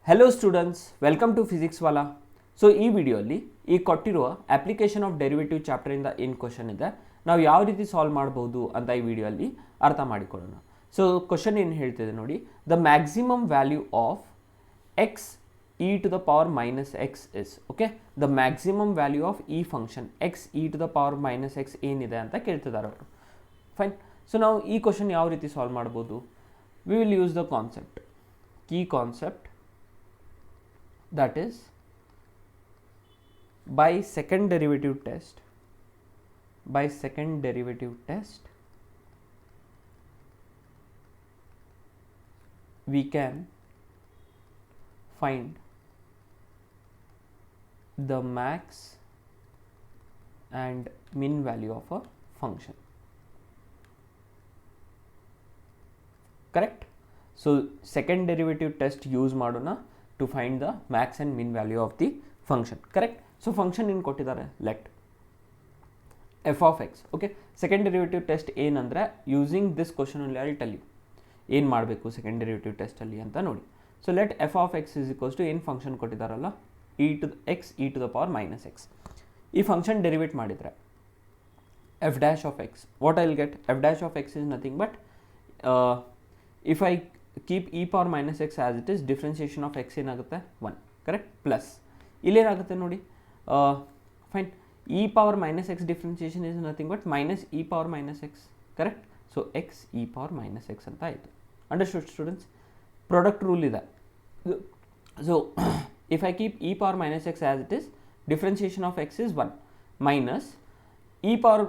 Hello students, welcome to Physics Wallah. So ಈ ವಿಡಿಯೋಲಿ ಈ ಕೊಟ್ಟಿರುವ ಅಪ್ಲಿಕೇಶನ್ ಆಫ್ ಡೆರಿವೇಟಿವ್ ಚಾಪ್ಟರಿಂದ ಏನು ಕ್ವಶನ್ ಇದೆ, ನಾವು ಯಾವ ರೀತಿ ಸಾಲ್ವ್ ಮಾಡ್ಬೋದು ಅಂತ ಈ ವಿಡಿಯೋಲಿ ಅರ್ಥ ಮಾಡಿಕೊಳ್ಳೋಣ. ಸೊ ಕ್ವಶನ್ ಏನು ಹೇಳ್ತಿದೆ ನೋಡಿ, the maximum value of x e to the power minus x is. Okay, the maximum value of ಈ function x e to the power minus x ಏನಿದೆ ಅಂತ ಕೇಳ್ತಿದ್ದಾರೆ ಅವರು. ಫೈನ್. ಸೊ ನಾವು ಈ ಕ್ವಶನ್ ಯಾವ ರೀತಿ ಸಾಲ್ವ್ ಮಾಡ್ಬೋದು? We will use the concept, key concept, that is by second derivative test we can find the max and min value of a function. Correct? So second derivative test use ಮಾಡೋಣ to find the max and min value of the function. Correct? So function in ಕೊಟ್ಟಿದ್ದಾರೆ, let f of x. Okay, second derivative test ಏನಂದ್ರೆ using this question ಅಲ್ಲಿ I tell you ಏನು ಮಾಡಬೇಕು second derivative test ಅಲ್ಲಿ ಅಂತ ನೋಡಿ. So let f of x is equals to ಏನು function ಕೊಟ್ಟಿದ್ದಾರಲ್ಲ, e to x e to the power minus x. ಈ ಫಂಕ್ಷನ್ ಡೆರಿವೇಟ್ ಮಾಡಿದರೆ f dash of x, what I will get? F dash of x is nothing but if I keep e power minus x as it is, differentiation of X ಏನಾಗುತ್ತೆ? 1. Correct? Plus ಇಲ್ಲೇನಾಗುತ್ತೆ ನೋಡಿ, fine, E power minus X differentiation is nothing but minus E power minus X. Correct? So X E power minus X ಅಂತ ಆಯಿತು. Understood students? Product rule ಇದೆ. So if I keep e power minus x as it is, differentiation of x is 1 minus E power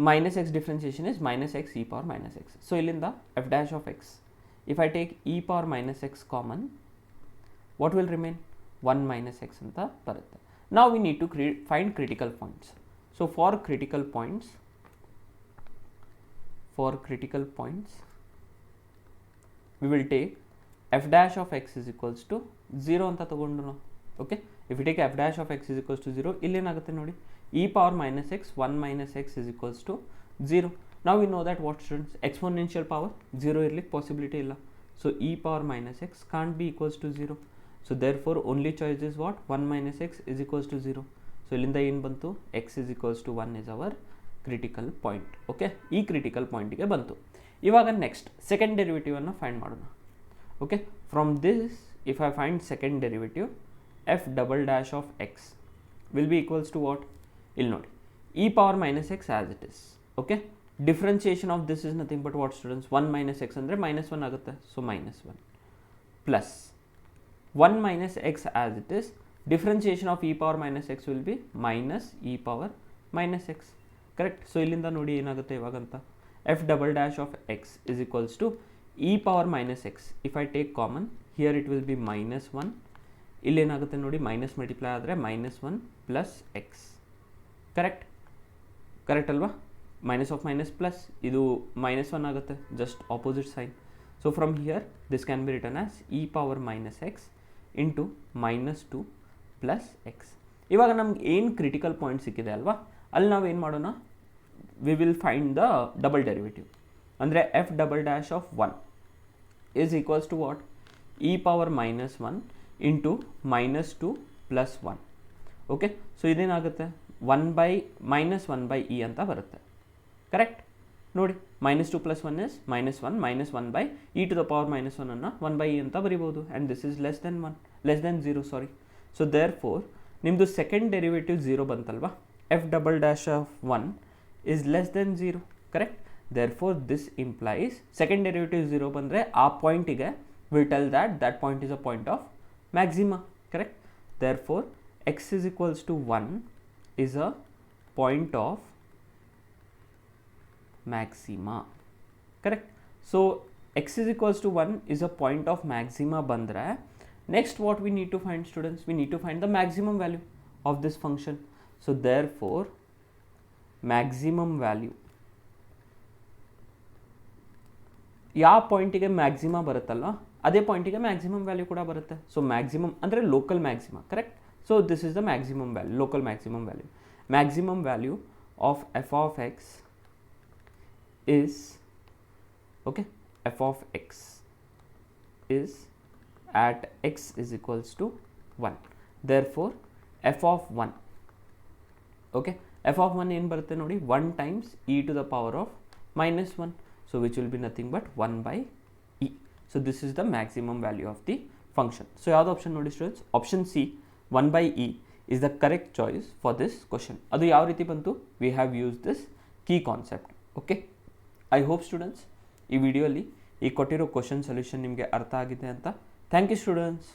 minus X differentiation is minus X E power minus X. So ಇಲ್ಲಿಂದ F dash of X, if I take e power minus x common, what will remain? 1 minus x anta barutte. Now we need to find critical points. So for critical points we will take f dash of x is equals to 0 anta tagondu now. Okay, if we take f dash of x is equals to 0, ಇಲ್ಲಿ ಏನಾಗುತ್ತೆ ನೋಡಿ, e power minus x 1 minus x is equals to 0. Now we know that what students, exponential power 0 irlik possibility illa. So e power minus x can't be equals to 0. So therefore only choice is what? 1 minus x is equals to 0. So illinda ಏನು ಬಂತು? x is equals to 1 is our critical point. Okay, ಈ critical point ಗೆ ಬಂತು. ಇವಾಗ next second derivative ಅನ್ನು find ಮಾಡೋಣ. Okay, from this if I find second derivative, f double dash of x will be equals to what? ಇಲ್ಲಿ ನೋಡಿ, e power minus x as it is. Okay, differentiation of this is nothing but what students? 1 minus x ಅಂದರೆ minus 1 ಆಗುತ್ತೆ. So minus 1 plus 1 minus x as it is, differentiation of e power minus x will be minus e power minus x. Correct? So ಇಲ್ಲಿಂದ ನೋಡಿ ಏನಾಗುತ್ತೆ ಇವಾಗಂತ, f double dash of x is equals to e power minus x. if I take common here it will be minus 1. ಇಲ್ಲೇನಾಗುತ್ತೆ ನೋಡಿ, minus multiply ಆದರೆ minus 1 plus x. Correct? Correct ಅಲ್ವಾ? minus of minus plus, ಇದು minus 1 ಆಗುತ್ತೆ, just opposite sign. So from here this can be written as e power minus x into minus 2 plus x. ಇವಾಗ ನಮ್ಗೆ ಏನು critical point ಸಿಕ್ಕಿದೆ ಅಲ್ವಾ, ಅಲ್ಲಿ ನಾವು ಏನು ಮಾಡೋಣ, we will find the double derivative. ಅಂದರೆ f double dash of 1 is equals to what? E power minus 1 into minus 2 plus 1. Okay, so ಇದೇನಾಗುತ್ತೆ, 1 ಬೈ ಮೈನಸ್ 1 ಬೈ ಇ ಅಂತ ಬರುತ್ತೆ. ಕರೆಕ್ಟ್? ನೋಡಿ, minus 2 plus 1 is minus 1, minus 1 by e to the power minus 1 ಅನ್ನು 1 by e ಅಂತ ಬರಿಬೋದು. And this is less than 0 sorry. So therefore ನಿಮ್ಮದು second derivative 0 ಬಂತಲ್ವಾ, f double dash of 1 is less than 0. Correct? Therefore this implies second derivative 0 ಬಂದರೆ ಆ ಪಾಯಿಂಟಿಗೆ will tell that point is a point of maxima. Correct? Therefore x is equals to 1 is a point of maxima. Correct? So x is equals to 1 is a point of maxima bandra. Next what we need to find students? We need to find the maximum value of this function. So therefore maximum value, ಯಾವ ಪಾಯಿಂಟಿಗೆ maxima ಬರುತ್ತಲ್ಲ ಅದೇ ಪಾಯಿಂಟಿಗೆ maximum value ಕೂಡ ಬರುತ್ತೆ. So maximum ಅಂದರೆ local maxima. Correct? So this is the maximum value, local maximum value. Maximum value of f of x is, okay, f of x is at x is equals to 1. Therefore f of 1, okay, f of 1 ಏನು ಬರುತ್ತೆ ನೋಡಿ, 1 times e to the power of minus 1, so which will be nothing but 1 by e. So this is the maximum value of the function. So ಯಾವ್ದು option ನೋಡಿ students, option C 1 by e is the correct choice for this question. ಅದು ಯಾವ ರೀತಿ ಬಂತು, we have used this key concept. Okay, I hope students ಈ ವಿಡಿಯೋಲಿ ಈ ಕೊಟ್ಟಿರೋ ಕ್ವಶನ್ ಸೊಲ್ಯೂಷನ್ ನಿಮಗೆ ಅರ್ಥ ಆಗಿದೆ ಅಂತ. Thank you students.